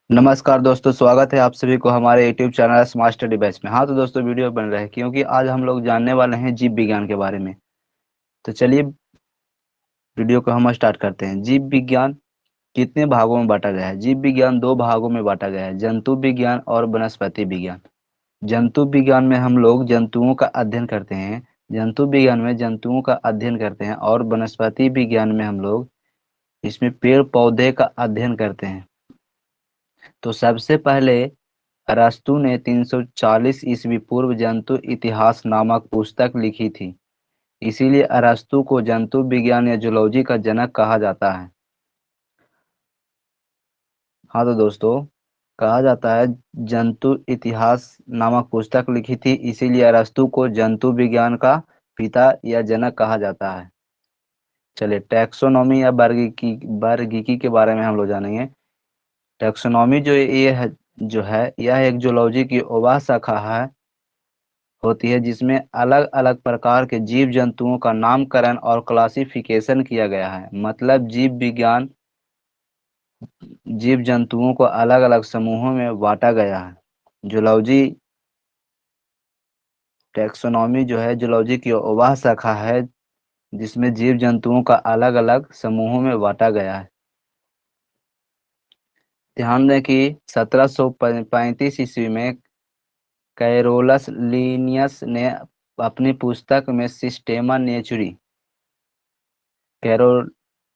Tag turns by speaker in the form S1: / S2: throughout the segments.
S1: नमस्कार दोस्तों, स्वागत है आप सभी को हमारे YouTube channel smart study batch में। हाँ तो दोस्तों, वीडियो बन रहा है क्योंकि आज हम लोग जानने वाले हैं जीव विज्ञान के बारे में। तो चलिए वीडियो को हम स्टार्ट करते हैं। जीव विज्ञान कितने भागों में बांटा गया है? जीव विज्ञान दो भागों में बांटा गया है, जंतु विज्ञान और वनस्पति विज्ञान। जंतु विज्ञान में हम लोग जंतुओं का अध्ययन करते हैं, जंतु विज्ञान में जंतुओं का अध्ययन करते हैं, और वनस्पति विज्ञान में हम लोग इसमें पेड़ पौधे का अध्ययन करते हैं। तो सबसे पहले अरस्तु ने 340 ईस्वी पूर्व जंतु इतिहास नामक पुस्तक लिखी थी। इसीलिए अरस्तु को जंतु विज्ञान या जूलॉजी का जनक कहा जाता है। हाँ तो दोस्तों, कहा जाता है जंतु इतिहास नामक पुस्तक लिखी थी, इसीलिए अरस्तु को जंतु विज्ञान का पिता या जनक कहा जाता है। चलिए टैक्सोनॉमी या वर्गीकी के बारे में हम लोग जानेंगे। टैक्सोनॉमी जो है यह एक जूलॉजी की उप शाखा है होती है, जिसमें अलग अलग प्रकार के जीव जंतुओं का नामकरण और क्लासिफिकेशन किया गया है। मतलब जीव जंतुओं को अलग अलग समूहों में बांटा गया है। जूलॉजी टैक्सोनॉमी जो है जूलॉजी की वह शाखा है जिसमें जीव जंतुओं का अलग अलग समूहों में बांटा गया है। ध्यान दें कि 1735 ईस्वी में कैरोलस लीनियस ने अपनी पुस्तक में सिस्टेमा नेचुरी कैरो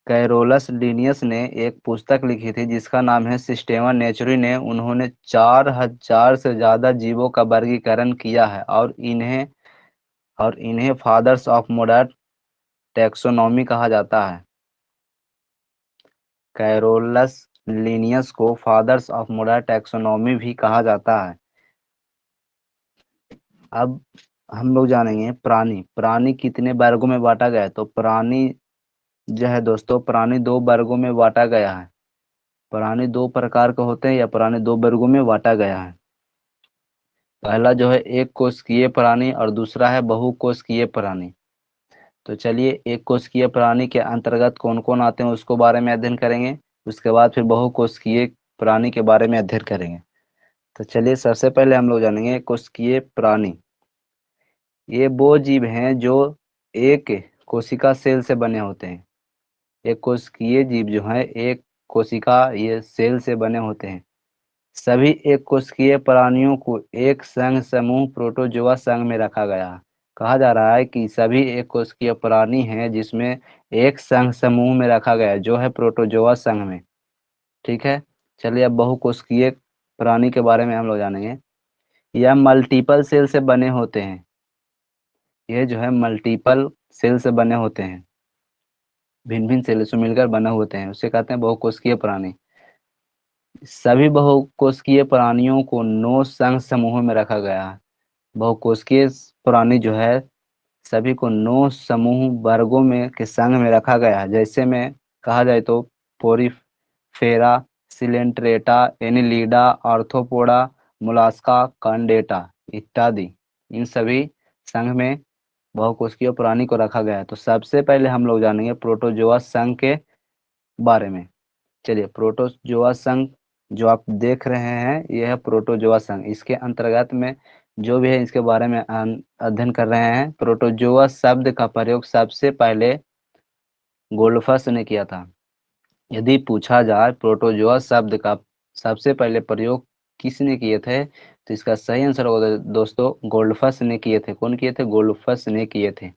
S1: कैरोलस लीनियस ने एक पुस्तक लिखी थी जिसका नाम है सिस्टेमा नेचुरी। ने उन्होंने 4000 से ज्यादा जीवों का वर्गीकरण किया है और इन्हें फादर्स ऑफ मॉडर्न टैक्सोनॉमी कहा जाता है। कैरोलस लीनियस को फादर्स ऑफ मॉडर्न टैक्सोनॉमी भी कहा जाता है। अब हम लोग जानेंगे प्राणी प्राणी कितने वर्गों में बांटा गया है। तो प्राणी जो है दोस्तों, प्राणी दो वर्गों में बांटा गया है। प्राणी दो प्रकार के होते हैं या प्राणी दो वर्गों में बांटा गया है। पहला जो है एक कोशिकीय प्राणी और दूसरा है बहुकोशिकीय प्राणी। तो चलिए एक कोशिकीय प्राणी के अंतर्गत कौन कौन आते हैं उसको बारे में अध्ययन करेंगे। उसके बाद फिर बहुकोशिकीय प्राणी के बारे में अध्ययन करेंगे। तो चलिए सबसे पहले हम लोग जानेंगे कोशिकीय प्राणी। ये वो जीव हैं जो एक कोशिका सेल से बने होते हैं। एक कोशिकीय जीव जो है एक कोशिका ये सेल से बने होते हैं। सभी एक कोशिकीय प्राणियों को एक संघ समूह प्रोटोजोआ संघ में रखा गया है। कहा जा रहा है कि सभी एक कोशिकीय प्राणी हैं जिसमें एक संघ समूह में रखा गया है जो है प्रोटोजोआ संघ में। ठीक है। चलिए अब बहुकोशिकीय प्राणी के बारे में हम लोग जानेंगे। यह मल्टीपल सेल से बने होते हैं। ये जो है मल्टीपल सेल से बने होते हैं, भिन्न भिन्न सेल से मिलकर बने होते हैं, उसे कहते हैं बहुकोशिकीय प्राणी। सभी बहुकोशिकीय प्राणियों को 9 संघ समूहों में रखा गया है। बहुकोशिकीय प्राणी जो है सभी को 9 समूह वर्गों में के संघ में रखा गया है। जैसे में कहा जाए तो Porifera, Coelenterata, Annelida, Arthropoda, Mollusca, कंडेटा इत्यादि, इन सभी संघ में बहुकोशिकीय प्राणी को रखा गया है। तो सबसे पहले हम लोग जानेंगे प्रोटोजोआ संघ के बारे में। चलिए प्रोटोजोआ संघ जो आप देख रहे हैं यह है प्रोटोजोआ संघ। इसके अंतर्गत में जो भी है इसके बारे में अध्ययन कर रहे हैं। प्रोटोजोआ शब्द का प्रयोग सबसे पहले गोल्डफस ने किया था। यदि पूछा जाए प्रोटोजोआ शब्द का सबसे पहले प्रयोग किसने किए थे, तो इसका सही आंसर होगा दोस्तों गोल्डफस ने किए थे। कौन किए थे? गोल्डफस ने किए थे।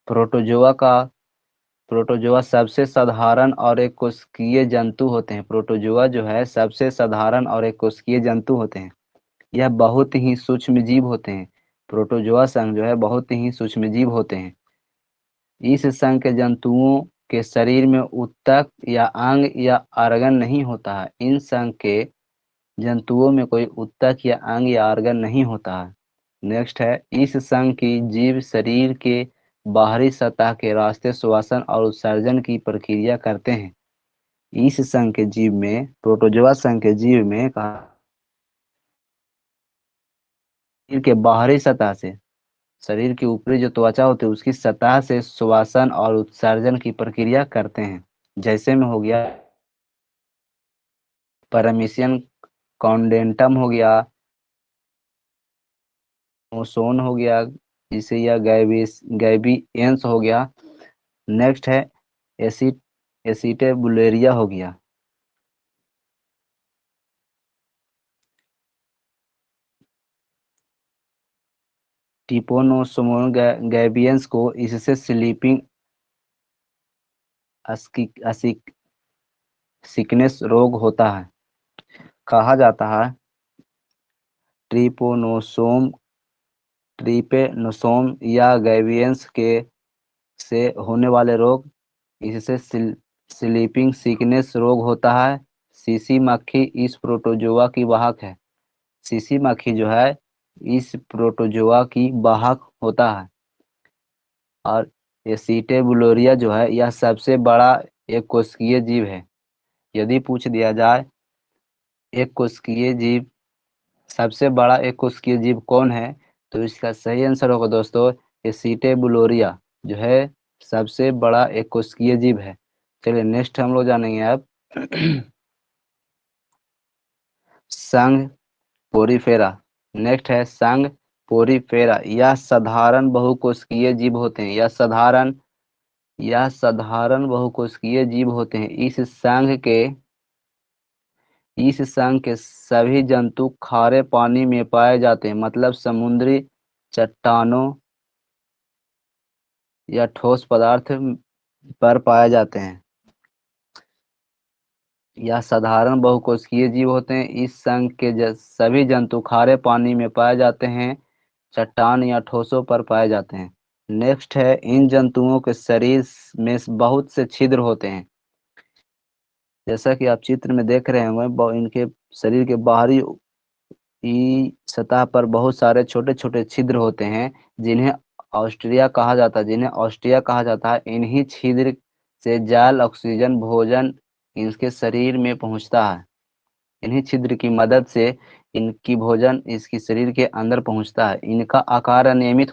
S1: प्रोटोजोआ का प्रोटोजोआ सबसे साधारण और एक कोशिकीय जंतु होते हैं। प्रोटोजोआ जो है सबसे साधारण और एक कोशिकीय जंतु होते हैं। यह बहुत ही सूक्ष्म जीव होते हैं। प्रोटोजोआ संघ जो है बहुत ही सूक्ष्म जीव होते हैं। इस संघ के जंतुओं के शरीर में ऊतक या अंग या आर्गन नहीं होता है। इन संघ के जंतुओं में कोई ऊतक या अंग या आर्गन नहीं होता है। नेक्स्ट है इस संघ की जीव शरीर के बाहरी सतह के रास्ते श्वसन और उत्सर्जन की प्रक्रिया करते हैं। इस संघ के जीव में प्रोटोजोआ संघ के जीव में शरीर के बाहरी सतह से, शरीर की ऊपरी जो त्वचा होती है उसकी सतह से श्वसन और उत्सर्जन की प्रक्रिया करते हैं। जैसे में हो गया परमिशियन कॉन्डेंटम हो गया, ओसोन हो गया, जिसे या गैबियंस हो गया। नेक्स्ट है एसिड एसिटेबुलेरिया हो गया। टिपोनोसोमोन गैबियंस को इससे स्लीपिंग सिकनेस रोग होता है। कहा जाता है ट्रिपोनोसोम ट्रिपेनोसोम या गैबियंस के से होने वाले रोग, इससे स्लीपिंग सिकनेस रोग होता है। सीसी मक्खी इस प्रोटोजोआ की वाहक है। सीसी मक्खी जो है इस प्रोटोजोआ की वाहक होता है। और एसिटेबुलोरिया जो है यह सबसे बड़ा एक कोशिकीय जीव है। यदि पूछ दिया जाए एक कोशिकीय जीव, सबसे बड़ा एक कोशिकीय जीव कौन है, तो इसका सही आंसर होगा दोस्तों एसिटेबुलोरिया जो है सबसे बड़ा एक कोशिकीय जीव है। चलिए नेक्स्ट हम लोग जानेंगे अब संघ पोरीफेरा। नेक्स्ट है संघ पोरीफेरा। यह साधारण बहुकोशिकीय जीव होते हैं। यह साधारण बहुकोशिकीय जीव होते हैं। इस संघ के सभी जंतु खारे पानी में पाए जाते हैं, मतलब समुद्री चट्टानों या ठोस पदार्थ पर पाए जाते हैं। यह साधारण बहुकोशिकीय जीव होते हैं। इस संघ के सभी जंतु खारे पानी में पाए जाते हैं, चट्टान या ठोसों पर पाए जाते हैं। नेक्स्ट है इन जंतुओं के शरीर में बहुत से छिद्र होते हैं। जैसा कि आप चित्र में देख रहे होंगे, इनके शरीर के बाहरी सतह पर बहुत सारे छोटे छोटे छिद्र होते हैं, जिन्हें ऑस्ट्रिया कहा जाता है। इन्हीं छिद्र से जल, ऑक्सीजन, भोजन इनके शरीर में पहुंचता है। इन्हीं छिद्र की मदद से इनकी भोजन इसकी शरीर के अंदर पहुंचता है। इनकी आकार अनियमित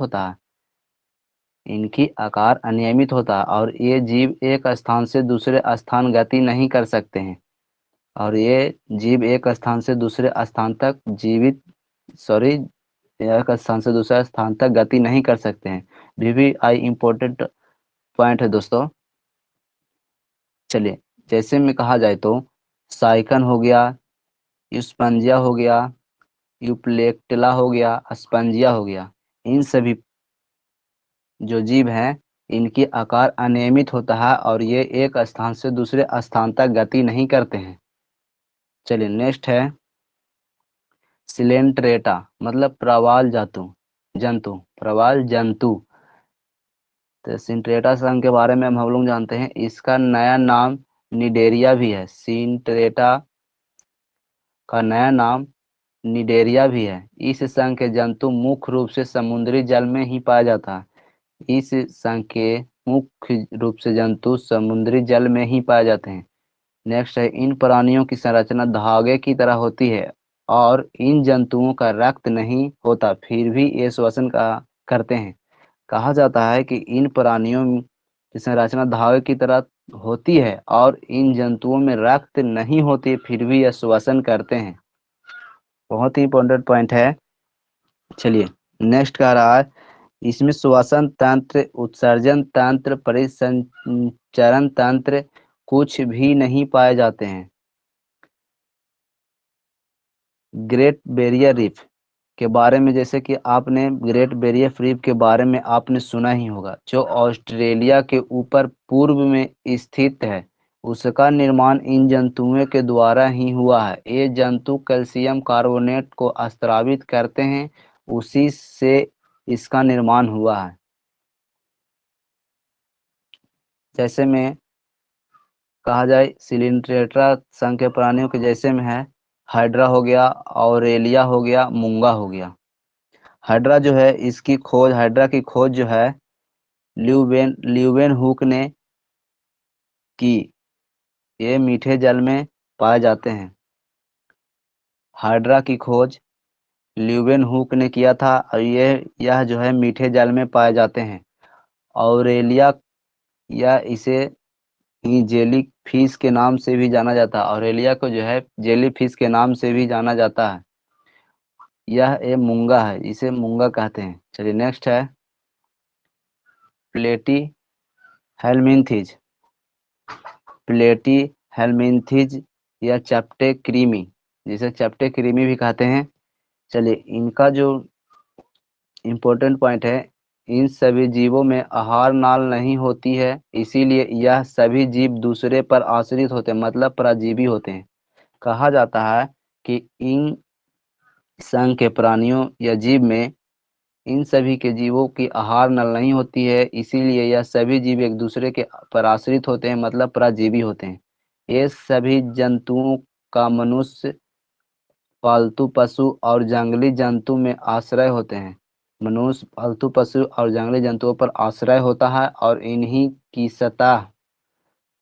S1: होता है और ये जीव एक स्थान से दूसरे स्थान गति नहीं कर सकते हैं। और ये जीव एक स्थान से दूसरे स्थान तक एक स्थान से दूसरे स्थान तक गति नहीं कर सकते हैं। VVI इम्पोर्टेंट पॉइंट है दोस्तों। चलिए जैसे में कहा जाए तो साइकन हो गया, यूस्पेंजिया हो गया, यूप्लेक्टिला हो गया, स्पंजिया हो गया। इन सभी जो जीव हैं इनकी आकार अनियमित होता है और ये एक स्थान से दूसरे स्थान तक गति नहीं करते हैं। चलिए नेक्स्ट है सिलेंट्रेटा, मतलब प्रवाल जंतु। तो सिंट्रेटा संघ के बारे में हम लोग जानते हैं। इसका नया नाम निडेरिया भी है। सिंट्रेटा का नया नाम निडेरिया भी है। इस संघ के जंतु मुख्य रूप से समुद्री जल में ही पाया जाता है। इस संघ के मुख्य रूप से जंतु समुद्री जल में ही पाए जाते हैं। नेक्स्ट है इन प्राणियों की संरचना धागे की तरह होती है और इन जंतुओं का रक्त नहीं होता, फिर भी ये श्वसन का करते हैं। कहा जाता है कि इन प्राणियों की संरचना धागे की तरह होती है और इन जंतुओं में रक्त नहीं होती, फिर भी यह श्वसन करते हैं। बहुत ही इंपॉर्टेंट पॉइंट है। चलिए नेक्स्ट कह रहा है इसमें श्वसन तंत्र, उत्सर्जन तंत्र, परिसंचरण तंत्र कुछ भी नहीं पाए जाते हैं। ग्रेट बैरियर रीफ के बारे में, जैसे कि आपने ग्रेट बैरियर रीफ के बारे में आपने सुना ही होगा, जो ऑस्ट्रेलिया के ऊपर पूर्व में स्थित है। उसका निर्माण इन जंतुओं के द्वारा ही हुआ है। ये जंतु कैल्शियम कार्बोनेट को स्रावित करते हैं, उसी से इसका निर्माण हुआ है। जैसे में कहा जाए सिलिंड्रेटा संघ के प्राणियों के जैसे में है हाइड्रा हो गया, ऑरेलिया हो गया, मूंगा हो गया। हाइड्रा की खोज जो है ल्यूवेन हुक ने की। ये मीठे जल में पाए जाते हैं। हाइड्रा की खोज ल्यूवेन हुक ने किया था और यह जो है मीठे जल में पाए जाते हैं। ऑरेलिया या इसे ही जेली फिश के नाम से भी जाना जाता है। ऑरेलिया को जो है जेली फिश के नाम से भी जाना जाता है। यह एक मूंगा है, इसे मूंगा कहते हैं। चलिए नेक्स्ट है प्लेटी हेलमिंथिज। प्लेटी हेलमिंथिज या चपटे क्रीमी, जिसे चपटे क्रीमी भी कहते हैं। चलिए इनका जो इम्पोर्टेंट पॉइंट है, इन सभी जीवों में आहार नाल नहीं होती है, इसीलिए यह सभी जीव दूसरे पर आश्रित होते हैं, मतलब परजीवी होते हैं। कहा जाता है कि इन संघ के प्राणियों या जीव में इन सभी के जीवों की आहार नल नहीं होती है, इसीलिए यह सभी जीव एक दूसरे के पर आश्रित होते हैं, मतलब परजीवी होते हैं। ये सभी जंतुओं का मनुष्य, पालतू पशु और जंगली जंतु में आश्रय होते हैं। मनुष्य, पालतू पशु और जंगली जंतुओं पर आश्रय होता है और इन्हीं की सतह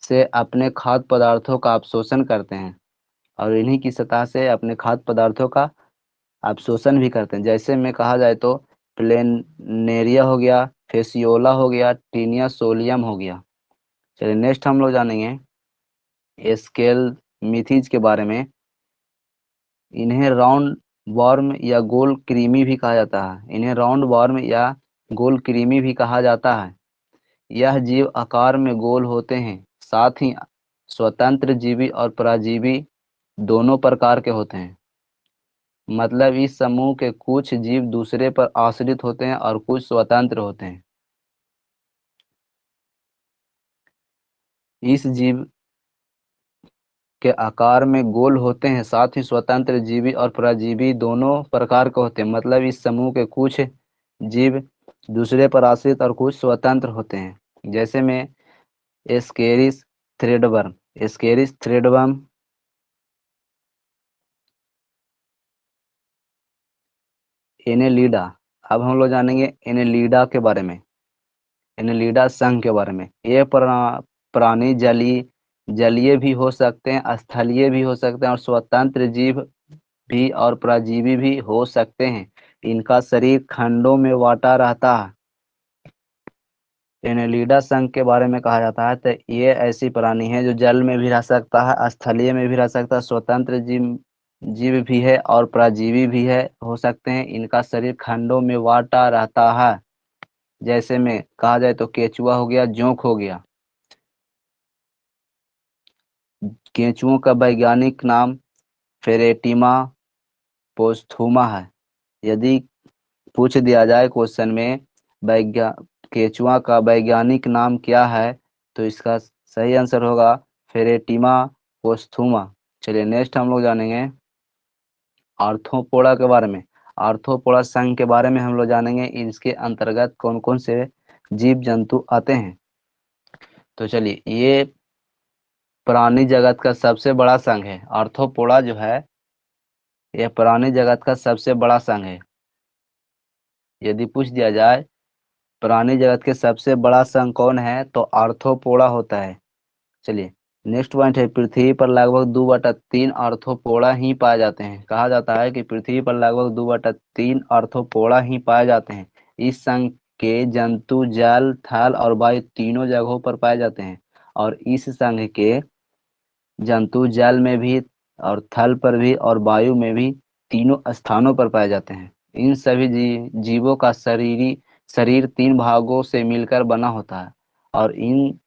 S1: से अपने खाद्य पदार्थों का अवशोषण करते हैं, और इन्हीं की सतह से अपने खाद्य पदार्थों का अवशोषण भी करते हैं। जैसे में कहा जाए तो प्लेनेरिया हो गया, फेसियोला हो गया, टीनिया सोलियम हो गया। चलिए नेक्स्ट हम लोग जानेंगे स्केल मिथीज के बारे में। इन्हें राउंड वर्म या गोल कृमि भी कहा जाता है। इन्हें राउंड वर्म या गोल कृमि भी कहा जाता है। यह जीव आकार में गोल होते हैं, साथ ही स्वतंत्र जीवी और परजीवी दोनों प्रकार के होते हैं। मतलब इस समूह के कुछ जीव दूसरे पर आश्रित होते हैं और कुछ स्वतंत्र होते हैं। इस जीव के आकार में गोल होते हैं, साथ ही स्वतंत्र जीवी और परजीवी दोनों प्रकार के होते हैं। मतलब इस समूह के कुछ जीव दूसरे पर आश्रित और कुछ स्वतंत्र होते हैं। जैसे में Ascaris threadworm, Ascaris threadworm, Annelida. अब हम लोग जानेंगे एनेलिडा के बारे में, एनेलिडा संघ के बारे में। ये प्राणी जलीय जलीय भी हो सकते हैं, स्थलीय भी हो सकते हैं और स्वतंत्र जीव भी और परजीवी भी हो सकते हैं। इनका शरीर खंडों में बांटा रहता है। एनेलिडा संघ के बारे में कहा जाता है तो ये ऐसी प्राणी है जो जल में भी रह सकता है, स्थलीय में भी रह सकता है, स्वतंत्र जीव जीव भी है और परजीवी भी है, हो सकते हैं। इनका शरीर खंडों में बांटा रहता है। जैसे में कहा जाए तो केचुआ हो गया, जोंक हो गया। केंचुओं का वैज्ञानिक नाम फेरेटिमा पोस्थुमा है। यदि पूछ दिया जाए क्वेश्चन में वैज्ञा केचुआ का वैज्ञानिक नाम क्या है, तो इसका सही आंसर होगा फेरेटिमा पोस्थुमा। चलिए नेक्स्ट हम लोग जानेंगे आर्थ्रोपोडा के बारे में। आर्थ्रोपोडा संघ के बारे में हम लोग जानेंगे, इसके अंतर्गत कौन कौन से जीव जंतु आते हैं। तो चलिए ये प्राणी जगत का सबसे बड़ा संघ है। आर्थ्रोपोडा जो है यह प्राणी जगत का सबसे बड़ा संघ है। यदि पूछ दिया जाए प्राणी जगत के सबसे बड़ा संघ कौन है, तो आर्थ्रोपोडा होता है। चलिए नेक्स्ट पॉइंट है पृथ्वी पर लगभग 2/3 आर्थ्रोपोडा ही पाए जाते हैं। कहा जाता है कि पृथ्वी पर लगभग 2/3 आर्थ्रोपोडा ही पाए जाते हैं। इस संघ के जंतु जल, थल और वायु तीनों जगहों पर पाए जाते हैं, और इस संघ के जंतु जल में भी और थल पर भी और वायु में भी तीनों स्थानों पर पाए जाते हैं। इन सभी जीवों का शरीर 3 भागों से मिलकर बना होता है, और इन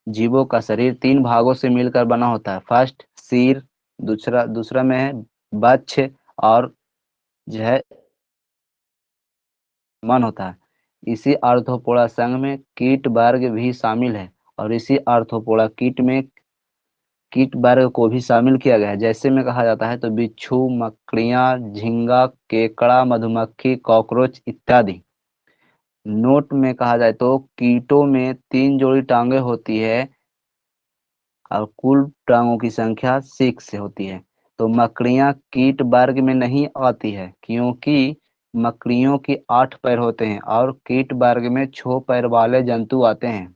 S1: जीवों का शरीर 3 भागों से मिलकर बना होता है। फर्स्ट सिर, दूसरा दूसरा में है वक्ष, और जो है मन होता है। इसी आर्थ्रोपोडा संघ में कीट वर्ग भी शामिल है, और इसी आर्थ्रोपोडा कीट में कीट वर्ग को भी शामिल किया गया है। जैसे में कहा जाता है तो बिच्छू, मकड़ियाँ, झींगा, केकड़ा, मधुमक्खी, कॉकरोच इत्यादि। नोट में कहा जाए तो कीटों में 3 जोड़ी टांगे होती है और कुल टांगों की संख्या 6 होती है। तो मकड़ियाँ कीट वर्ग में नहीं आती है, क्योंकि मकड़ियों की 8 पैर होते हैं और कीट वर्ग में 6 पैर वाले जंतु आते हैं।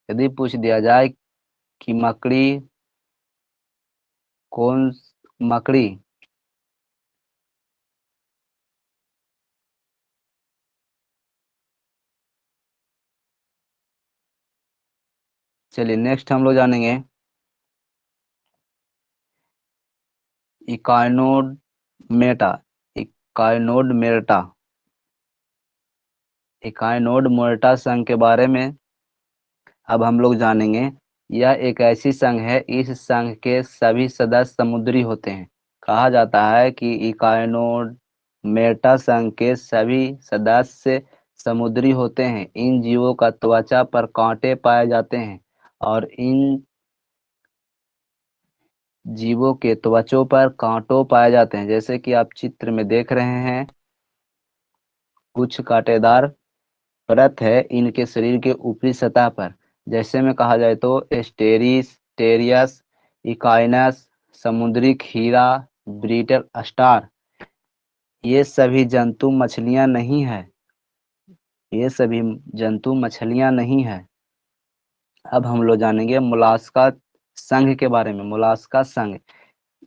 S1: यदि पूछ दिया जाए कि कौन मकड़ी चलिए नेक्स्ट हम लोग जानेंगे इकाइनोडर्मेटा। इकाइनोडर्मेटा। इकाइनोडर्मेटा संघ के बारे में अब हम लोग जानेंगे। यह एक ऐसी संघ है, इस संघ के सभी सदस्य समुद्री होते हैं। कहा जाता है कि इकाइनोडर्मेटा संघ के सभी सदस्य समुद्री होते हैं। इन जीवों का त्वचा पर कांटे पाए जाते हैं और इन जीवों के त्वचों पर कांटों पाए जाते हैं। जैसे कि आप चित्र में देख रहे हैं, कुछ कांटेदार परत है इनके शरीर के ऊपरी सतह पर। जैसे में कहा जाए तो एस्टेरिस, टेरियस, इकाइनस, समुद्री खीरा, ब्रिटल स्टार, ये सभी जंतु मछलियां नहीं है। ये सभी जंतु मछलियां नहीं है। अब हम लोग जानेंगे मोलास्का संघ के बारे में। मोलास्का संघ,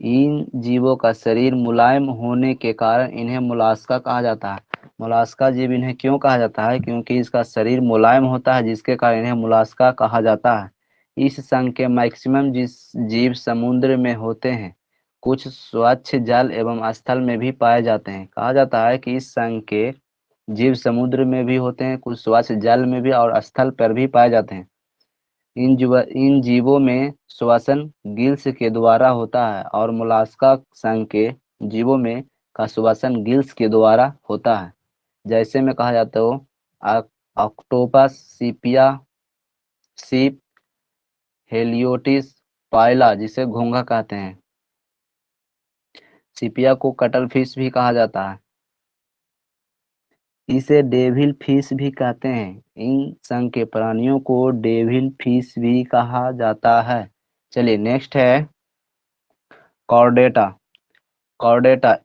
S1: इन जीवों का शरीर मुलायम होने के कारण इन्हें मोलास्का कहा जाता है। मोलास्का जीव इन्हें क्यों कहा जाता है? क्योंकि इसका शरीर मुलायम होता है, जिसके कारण इन्हें मोलास्का कहा जाता है। इस संघ के मैक्सिमम जीव समुद्र में होते हैं। कुछ स्वच्छ जल एवं स्थल में भी पाए जाते हैं। कहा जाता है कि इस संघ के जीव समुद्र में भी होते हैं, कुछ स्वच्छ जल में भी और स्थल पर भी पाए जाते हैं। इन जीवों में श्वसन गिल्स के द्वारा होता है और मोलास्का संघ के जीवों में का श्वसन गिल्स के द्वारा होता है। जैसे में कहा जाता हो ऑक्टोपस, सीपिया, सीप, हेलियोटिस, पायला जिसे घोंघा कहते हैं। सीपिया को कटल फिश भी कहा जाता है। इसे डेविल फिश भी कहते हैं। इन संघ के प्राणियों को डेविल फिश भी कहा जाता है। चलिए नेक्स्ट है कॉर्डेटा। कॉर्डेटा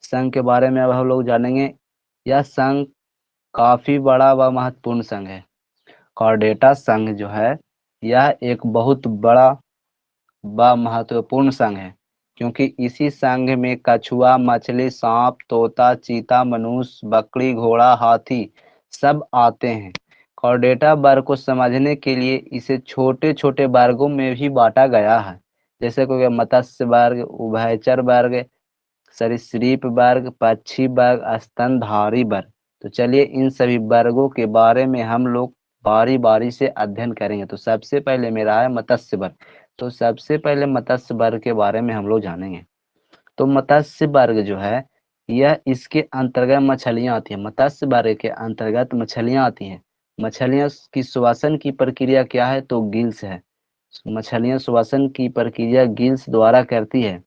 S1: संघ के बारे में अब हम लोग जानेंगे। यह संघ काफी बड़ा व महत्वपूर्ण संघ है। कॉर्डेटा संघ जो है, यह एक बहुत बड़ा व महत्वपूर्ण संघ है, क्योंकि इसी संघ में कछुआ, मछली, सांप, तोता, चीता, मनुष्य, बकरी, घोड़ा, हाथी सब आते हैं। कॉर्डेटा वर्ग को समझने के लिए इसे छोटे छोटे वर्गों में भी बांटा गया है। जैसे को मत्स्य वर्ग, उभयचर वर्ग, सरीसृप वर्ग, पक्षी वर्ग, स्तनधारी वर्ग। तो चलिए इन सभी वर्गों के बारे में हम लोग बारी बारी से अध्ययन करेंगे। तो सबसे पहले मेरा है मत्स्य वर्ग। तो सबसे पहले मत्स्य वर्ग के बारे में हम लोग जानेंगे। तो मत्स्य वर्ग जो है, यह इसके अंतर्गत मछलियां आती हैं। मत्स्य वर्ग के अंतर्गत मछलियां आती हैं। मछलियां की श्वसन की प्रक्रिया क्या है? तो गिल्स है। मछलियां श्वसन की प्रक्रिया गिल्स द्वारा करती है।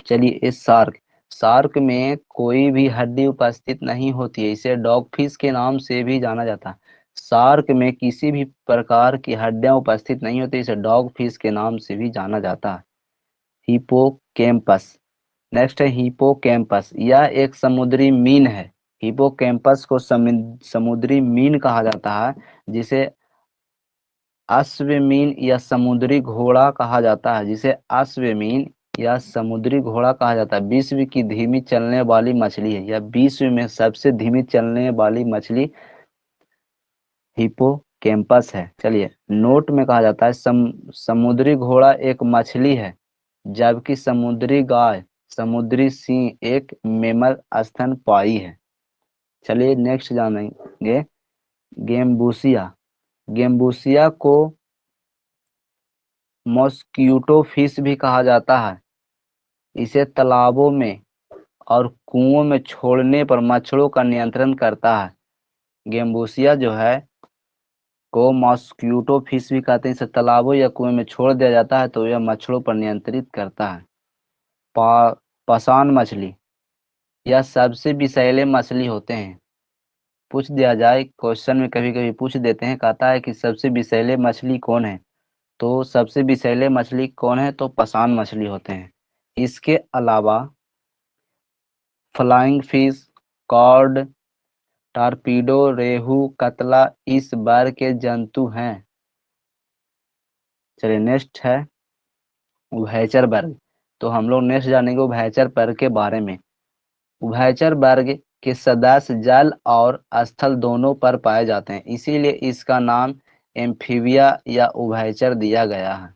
S1: चलिए इस शार्क, शार्क में कोई भी हड्डी उपस्थित नहीं होती है। इसे डॉग फिश के नाम से भी जाना जाता है। शार्क में किसी भी प्रकार की हड्डियां उपस्थित नहीं होती, इसे डॉग फिश के नाम से भी जाना जाता है। हिपोकैम्पस। नेक्स्ट है हिपोकैम्पस। यह एक समुद्री मीन है। हिपोकैम्पस को समुद्री मीन कहा जाता है, जिसे अश्वमीन या समुद्री घोड़ा कहा जाता है। जिसे अश्वमीन या समुद्री घोड़ा कहा जाता है। विश्व की धीमी चलने वाली मछली है। यह विश्व में सबसे धीमी चलने वाली मछली हिपोकैम्पस है। चलिए नोट में कहा जाता है समुद्री घोड़ा एक मछली है, जबकि समुद्री गाय, समुद्री सिंह एक मेमल स्तनपायी है। चलिए नेक्स्ट जानेंगे गेम्बूसिया। गेम्बूसिया को मॉस्क्यूटो फिश भी कहा जाता है। इसे तालाबों में और कुओं में छोड़ने पर मच्छरों का नियंत्रण करता है। गेम्बूसिया जो है को मॉस्क्यूटो फिश भी कहते हैं। इसे तालाबों या कुएं में छोड़ दिया जाता है तो यह मच्छरों पर नियंत्रित करता है। पाषाण मछली, यह सबसे विषैले मछली होते हैं। पूछ दिया जाए क्वेश्चन में, कभी कभी पूछ देते हैं, कहता है कि सबसे विषैले मछली कौन है? तो सबसे विषैले मछली कौन है? तो पाषाण मछली होते हैं। इसके अलावा फ्लाइंग फिश, कॉड, टारपीडो, रेहू, कतला इस वर्ग के जंतु हैं। चलिए नेक्स्ट है उभयचर वर्ग। तो हम लोग नेक्स्ट जानेंगे उभयचर वर्ग के बारे में। उभयचर वर्ग के सदस्य जल और स्थल दोनों पर पाए जाते हैं, इसीलिए इसका नाम एम्फीबिया या उभयचर दिया गया है।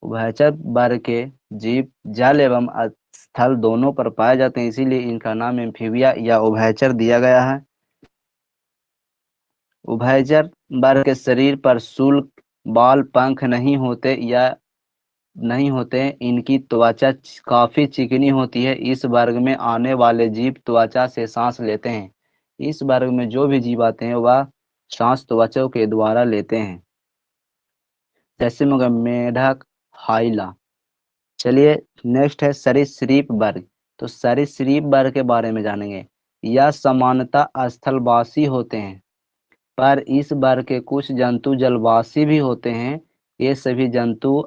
S1: उभयचर वर्ग के जीव जल एवं स्थल दोनों पर पाए जाते हैं, इसीलिए इनका नाम एम्फीबिया या उभयचर दिया गया है। उभयचर वर्ग के शरीर पर शुष्क बाल पंख नहीं होते या नहीं होते, इनकी त्वचा काफी चिकनी होती है। इस वर्ग में आने वाले जीव त्वचा से सांस लेते हैं। इस वर्ग में जो भी जीव आते हैं वह सांस त्वचा के द्वारा लेते हैं। जैसे में हो गया मेढक, हाइला। चलिए नेक्स्ट है सरीसृप वर्ग। तो सरीसृप वर्ग के बारे में जानेंगे। यह सामान्यतः स्थलवासी होते हैं, पर इस वर्ग के कुछ जंतु जलवासी भी होते हैं। ये सभी जंतु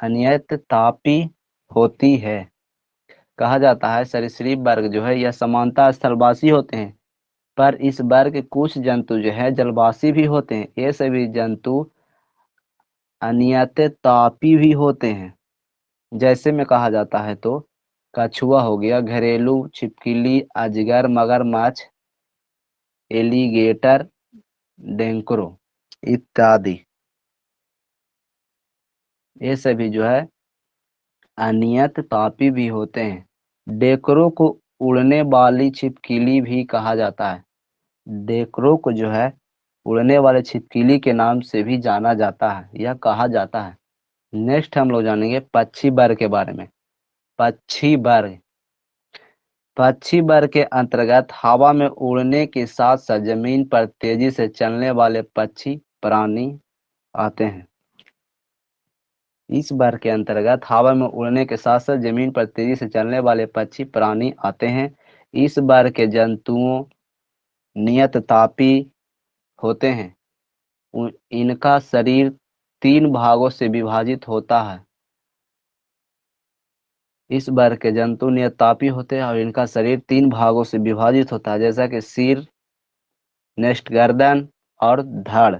S1: अनियततापी होती है। कहा जाता है सरीसृप वर्ग जो है यह समानता स्थलवासी होते हैं, पर इस वर्ग के कुछ जंतु जो है जलवासी भी होते हैं। ये सभी जंतु अनियततापी भी होते हैं। जैसे में कहा जाता है तो कछुआ हो गया, घरेलू छिपकली, अजगर, मगरमच्छ, एलिगेटर, डेंकरो इत्यादि। ये सभी जो है अनियत तापी भी होते हैं। डेकरो को उड़ने वाली छिपकली भी कहा जाता है। डेकरो को जो है उड़ने वाले छिपकली के नाम से भी जाना जाता है, यह कहा जाता है। नेक्स्ट हम लोग जानेंगे पक्षी वर्ग के बारे में। पक्षी वर्ग। पक्षी वर्ग के अंतर्गत हवा में उड़ने के साथ साथ जमीन पर तेजी से चलने वाले पक्षी प्राणी आते हैं। इस वर्ग के अंतर्गत हवा में उड़ने के साथ साथ जमीन पर तेजी से चलने वाले पक्षी प्राणी आते हैं। इस वर्ग के जंतुओं नियततापी होते हैं। इनका शरीर 3 भागों से विभाजित होता है। इस वर्ग के जंतु नियततापी होते हैं और इनका शरीर 3 भागों से विभाजित होता है, जैसा कि सिर, नेक्स्ट गर्दन और धड़।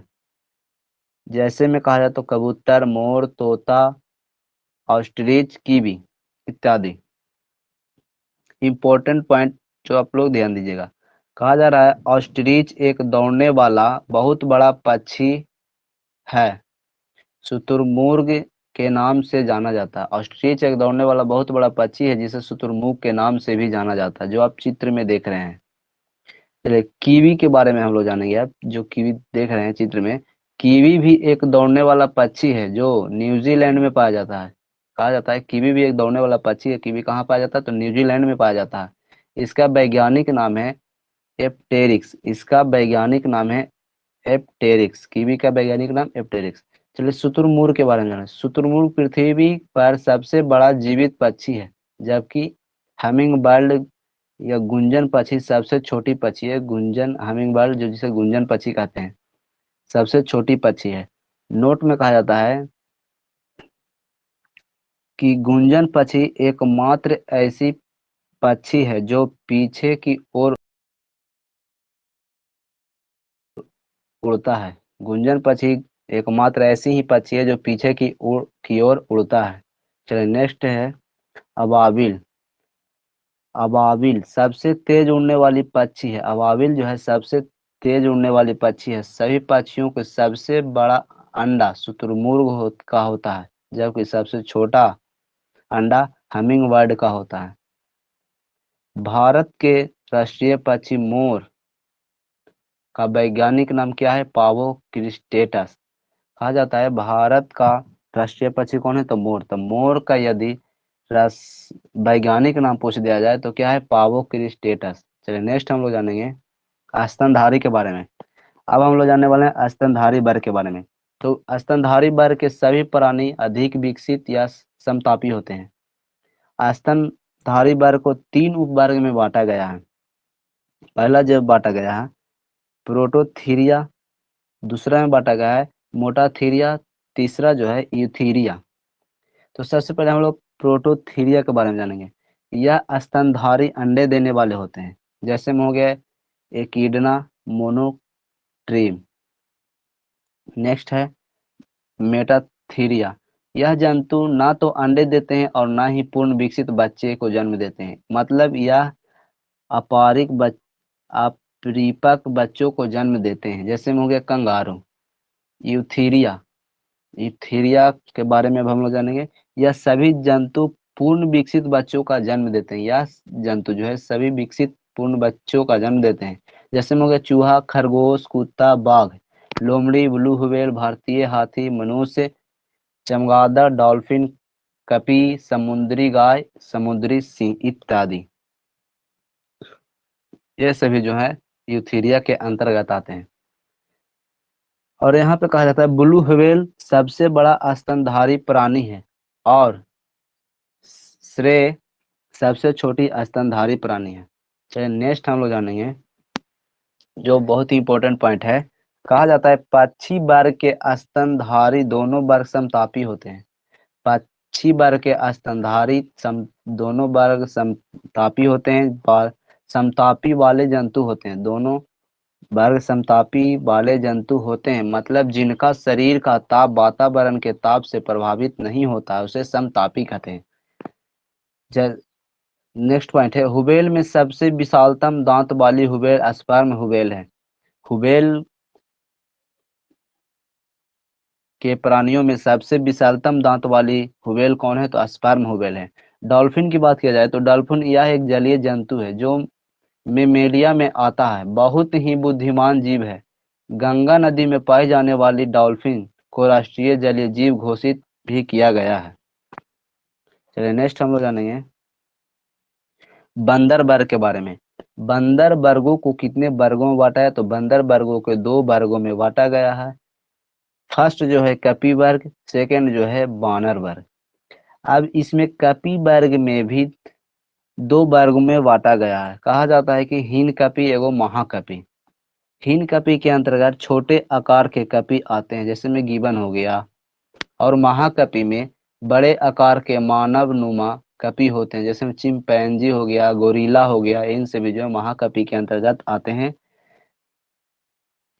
S1: जैसे में कहा जाए तो कबूतर, मोर, तोता, ऑस्ट्रिच, कीवी इत्यादि। इंपॉर्टेंट पॉइंट जो आप लोग ध्यान दीजिएगा। कहा जा रहा है ऑस्ट्रिच एक दौड़ने वाला बहुत बड़ा पक्षी है, शुतुरमुर्ग के नाम से जाना जाता है। ऑस्ट्रिच एक दौड़ने वाला बहुत बड़ा पक्षी है जिसे शुतुरमुर्ग के नाम से भी जाना जाता है, जो आप चित्र में देख रहे हैं। चलिए कीवी के बारे में हम लोग जानेंगे। आप जो कीवी देख रहे हैं चित्र में, कीवी भी एक दौड़ने वाला पक्षी है जो न्यूजीलैंड में पाया जाता है। कहा जाता है कीवी भी एक दौड़ने वाला पक्षी है। कीवी कहाँ पाया जाता है तो न्यूजीलैंड में पाया जाता है। इसका वैज्ञानिक नाम है एप्टेरिक्स। इसका वैज्ञानिक नाम है एप्टेरिक्स। कीवी का वैज्ञानिक नाम एप्टेरिक्स। चलिए शुतुरमुर्ग के बारे में जानें। शुतुरमुर्ग पृथ्वी पर सबसे बड़ा जीवित पक्षी है, जबकि हमिंग बर्ड या गुंजन पक्षी सबसे छोटी पक्षी है। गुंजन हमिंग बर्ड जो जिसे गुंजन पक्षी कहते हैं सबसे छोटी पक्षी है। नोट में कहा जाता है कि गुंजन पक्षी एकमात्र ऐसी पक्षी है जो पीछे की ओर उड़ता है। गुंजन पक्षी एकमात्र ऐसी ही पक्षी है जो पीछे की ओर उड़ता है। चलिए नेक्स्ट है अबाबिल। अबाबिल सबसे तेज उड़ने वाली पक्षी है। अबाबिल जो है सबसे तेज उड़ने वाली पक्षी है। सभी पक्षियों के सबसे बड़ा अंडा शुतुरमुर्ग का होता है, जबकि सबसे छोटा अंडा हमिंग बर्ड का होता है। भारत के राष्ट्रीय पक्षी मोर का वैज्ञानिक नाम क्या है? पावो क्रिस्टेटस। कहा जाता है भारत का राष्ट्रीय पक्षी कौन है तो मोर। तो मोर का यदि वैज्ञानिक नाम पूछ दिया जाए तो क्या है? पावो क्रिस्टेटस। चलिए नेक्स्ट हम लोग जानेंगे स्तनधारी के बारे में। अब हम लोग जानने वाले हैं स्तनधारी वर्ग के बारे में। तो स्तनधारी वर्ग के सभी प्राणी अधिक विकसित या समतापी होते हैं। स्तनधारी वर्ग को 3 उपवर्ग में बांटा गया है। पहला जो बांटा गया है प्रोटोथीरिया, दूसरा में बांटा गया है मोटाथीरिया, तीसरा जो है यूथीरिया। तो सबसे पहले हम लोग प्रोटोथीरिया के बारे में जानेंगे। यह स्तनधारी अंडे देने वाले होते हैं, जैसे में हो गया एकिडना, मोनोट्रीम। नेक्स्ट है मेटाथीरिया। यह जंतु ना तो अंडे देते हैं और ना ही पूर्ण विकसित बच्चे को जन्म देते हैं। मतलब यह अपारिक परिपक्व बच्चों को जन्म देते हैं, जैसे में हो गया कंगारू, यूथीरिया, यूथीरिया के बारे में अब हम लोग जानेंगे। यह सभी जंतु पूर्ण विकसित बच्चों का जन्म देते हैं, यह जंतु जो है सभी विकसित पूर्ण बच्चों का जन्म देते हैं, जैसे में हो गया चूहा, खरगोश, कुत्ता, बाघ, लोमड़ी, ब्लू व्हेल, भारतीय हाथी, मनुष्य, चमगादड़, डॉल्फिन, कपी, समुद्री गाय, समुद्री सिंह इत्यादि। ये सभी जो है यूथीरिया के अंतर्गत आते हैं। और यहाँ पे कहा जाता है ब्लू व्हेल सबसे बड़ा स्तनधारी प्राणी है और श्रेय सबसे छोटी स्तनधारी प्राणी है। चलिए नेक्स्ट हम लोग जानेंगे जो बहुत ही इंपॉर्टेंट पॉइंट है। कहा जाता है पक्षी वर्ग के स्तनधारी दोनों वर्ग समतापी होते हैं। पक्षी वर्ग के स्तनधारी दोनों वर्ग समतापी होते हैं, समतापी वाले जंतु होते हैं, दोनों वर्ग समतापी वाले जंतु होते हैं, मतलब जिनका शरीर का ताप वातावरण के ताप से प्रभावित नहीं होता है उसे समतापी कहते हैं। नेक्स्ट पॉइंट है हुबेल में सबसे विशालतम दांत वाली हुबेल स्पर्म हुबेल है। हुबेल के प्राणियों में सबसे विशालतम दांत वाली हुबेल कौन है, तो स्पर्म हुबेल है। डॉल्फिन की बात किया जाए तो डॉल्फिन यह एक जलीय जंतु है जो मेमेलिया में आता है, बहुत ही बुद्धिमान जीव है। गंगा नदी में पाई जाने वाली डॉल्फिन को राष्ट्रीय जलीय जीव घोषित भी किया गया है। चलिए नेक्स्ट हम लोग जानेंगे बंदर वर्ग के बारे में। बंदर वर्गों को कितने वर्गों में बांटा है, तो बंदर वर्गों को 2 वर्गों में बांटा गया है। फर्स्ट जो है कपी वर्ग, सेकंड जो है बानर वर्ग। अब इसमें कपी वर्ग में भी 2 वर्गों में बांटा गया है। कहा जाता है कि हीन कपी एवं महाकपी। हीन कपी के अंतर्गत छोटे आकार के कपी आते हैं, जैसे में गिबन हो गया, और महाकपी में बड़े आकार के मानव नुमा कपी होते हैं, जैसे में चिंपैंजी हो गया, गोरिल्ला हो गया, इन सभी जो महाकपी के अंतर्गत आते हैं।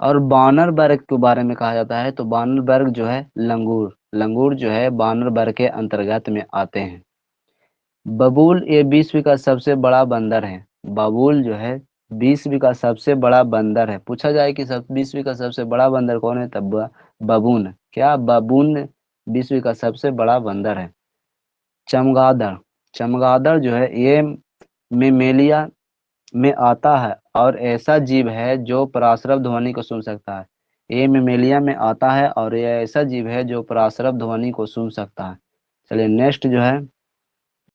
S1: और बानर वर्ग के बारे में कहा जाता है तो बानर वर्ग जो है लंगूर, लंगूर जो है बानर वर्ग के अंतर्गत में आते हैं। बबूल ये विश्व का सबसे बड़ा बंदर है। बबूल जो है विश्व का सबसे बड़ा बंदर है। पूछा जाए कि विश्व का सबसे बड़ा बंदर कौन है, तब बबून, क्या बबून विश्व का सबसे बड़ा बंदर है। चमगादड़, चमगादड़ जो है ये मेमेलिया में आता है और ऐसा जीव है जो पराश्रव ध्वनि को सुन सकता है। ये मेमेलिया में आता है और ये ऐसा जीव है जो पराश्रव ध्वनि को सुन सकता है। चलिए नेक्स्ट जो है